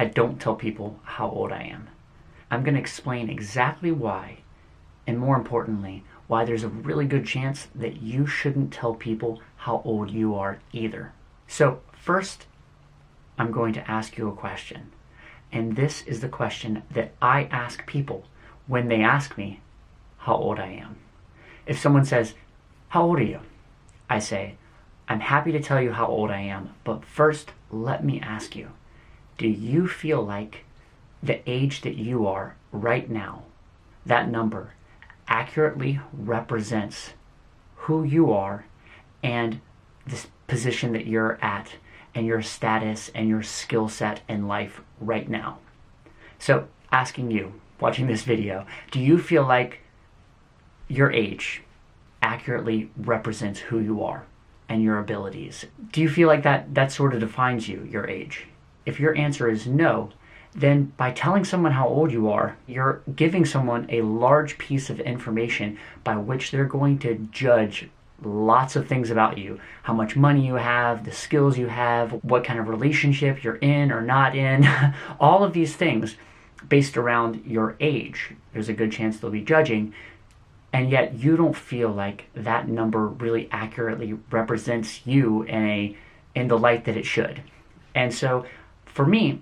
I don't tell people how old I am. I'm going to explain exactly why, and more importantly, why there's a really good chance that you shouldn't tell people how old you are either. So first, I'm going to ask you a question. And this is the question that I ask people when they ask me how old I am. If someone says, "How old are you?" I say, "I'm happy to tell you how old I am, but first let me ask you, do you feel like the age that you are right now, that number, accurately represents who you are and this position that you're at and your status and your skill set in life right now?" So asking you, watching this video, do you feel like your age accurately represents who you are and your abilities? Do you feel like that sort of defines you, your age? If your answer is no, then by telling someone how old you are, you're giving someone a large piece of information by which they're going to judge lots of things about you. How much money you have, the skills you have, what kind of relationship you're in or not in. All of these things based around your age. There's a good chance they'll be judging, and yet you don't feel like that number really accurately represents you in the light that it should. And so for me,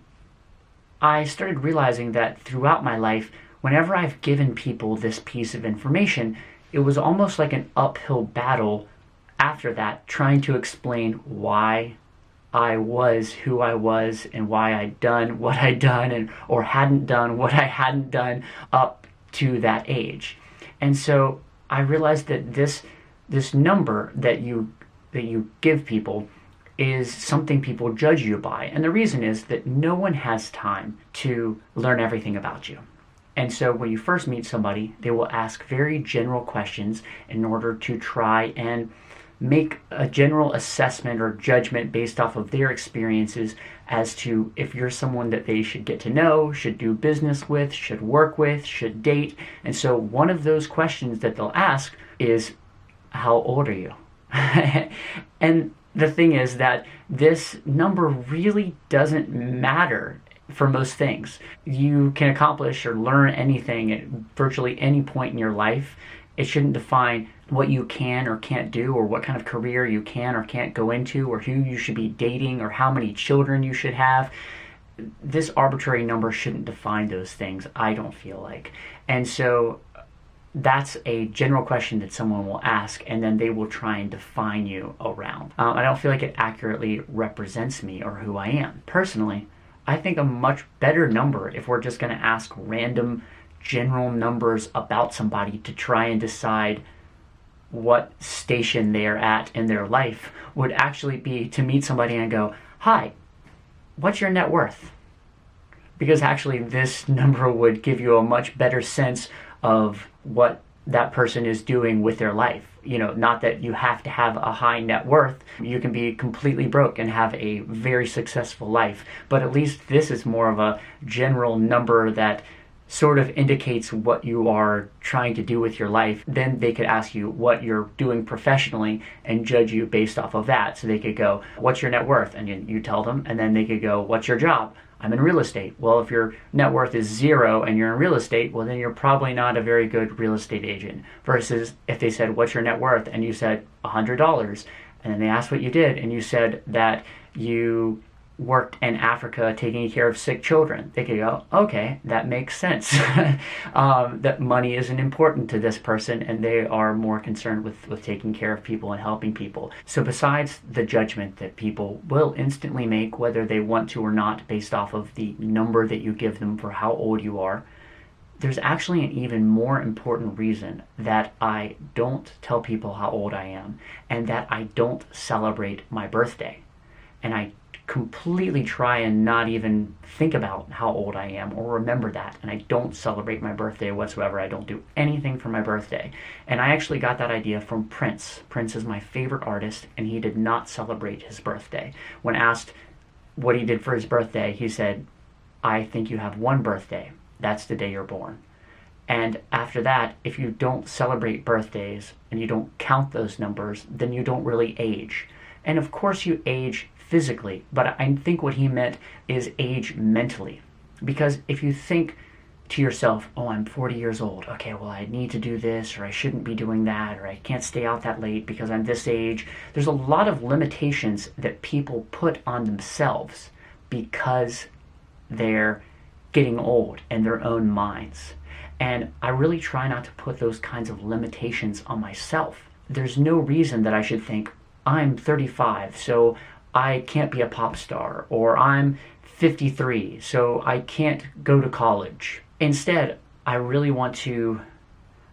I started realizing that throughout my life, whenever I've given people this piece of information, it was almost like an uphill battle after that, trying to explain why I was who I was and why I'd done what I'd done or hadn't done what I hadn't done up to that age. And so I realized that this number that you give people is something people judge you by. And the reason is that no one has time to learn everything about you. And so when you first meet somebody, they will ask very general questions in order to try and make a general assessment or judgment based off of their experiences as to if you're someone that they should get to know, should do business with, should work with, should date. And so one of those questions that they'll ask is, "How old are you?" And the thing is that this number really doesn't matter for most things. You can accomplish or learn anything at virtually any point in your life. It shouldn't define what you can or can't do, or what kind of career you can or can't go into, or who you should be dating, or how many children you should have. This arbitrary number shouldn't define those things, I don't feel like. And so that's a general question that someone will ask, and then they will try and define you around. I don't feel like it accurately represents me or who I am. Personally, I think a much better number, if we're just going to ask random general numbers about somebody to try and decide what station they're at in their life, would actually be to meet somebody and go, "Hi, what's your net worth?" Because actually this number would give you a much better sense of what that person is doing with their life. Not that you have to have a high net worth. You can be completely broke and have a very successful life. But at least this is more of a general number that sort of indicates what you are trying to do with your life. Then they could ask you what you're doing professionally and judge you based off of that. So they could go, "What's your net worth?" And you tell them, and then they could go, "What's your job?" "I'm in real estate." Well, if your net worth is 0 and you're in real estate, well, then you're probably not a very good real estate agent. Versus if they said, "What's your net worth?" and you said $100, and then they asked what you did, and you said that you worked in Africa taking care of sick children, they could go, "Okay, that makes sense." That money isn't important to this person, and they are more concerned with taking care of people and helping people. So besides the judgment that people will instantly make, whether they want to or not, based off of the number that you give them for how old you are, there's actually an even more important reason that I don't tell people how old I am, and that I don't celebrate my birthday. And I completely try and not even think about how old I am or remember that. And I don't celebrate my birthday whatsoever. I don't do anything for my birthday. And I actually got that idea from Prince. Prince is my favorite artist, and he did not celebrate his birthday. When asked what he did for his birthday, he said, "I think you have one birthday. That's the day you're born." And after that, if you don't celebrate birthdays and you don't count those numbers, then you don't really age. And of course you age physically, but I think what he meant is age mentally. Because if you think to yourself, oh, I'm 40 years old. Okay, well, I need to do this, or I shouldn't be doing that, or I can't stay out that late because I'm this age. There's a lot of limitations that people put on themselves because they're getting old in their own minds. And I really try not to put those kinds of limitations on myself. There's no reason that I should think, I'm 35, so I can't be a pop star, or I'm 53, so I can't go to college. Instead, I really want to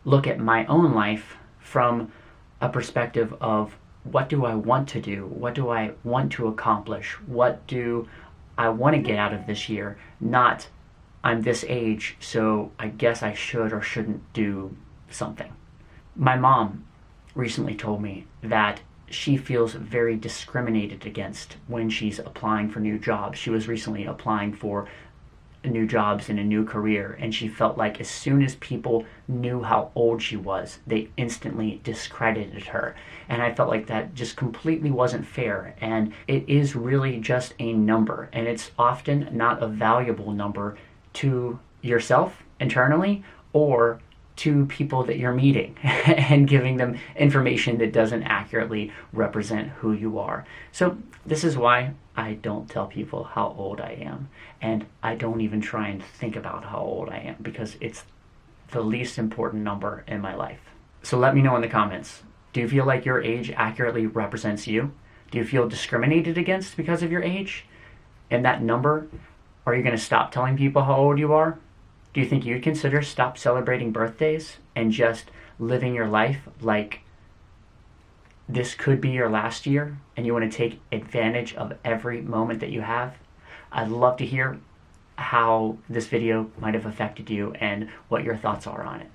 look at my own life from a perspective of what do I want to do? What do I want to accomplish? What do I want to get out of this year? Not, I'm this age, so I guess I should or shouldn't do something. My mom recently told me that she feels very discriminated against when she's applying for new jobs. She was recently applying for new jobs in a new career, and she felt like as soon as people knew how old she was, they instantly discredited her. And I felt like that just completely wasn't fair. And it is really just a number, and it's often not a valuable number to yourself internally or to people that you're meeting and giving them information that doesn't accurately represent who you are. So this is why I don't tell people how old I am, and I don't even try and think about how old I am because it's the least important number in my life. So let me know in the comments. Do you feel like your age accurately represents you? Do you feel discriminated against because of your age? And that number, are you going to stop telling people how old you are? Do you think you'd consider stop celebrating birthdays and just living your life like this could be your last year and you want to take advantage of every moment that you have? I'd love to hear how this video might have affected you and what your thoughts are on it.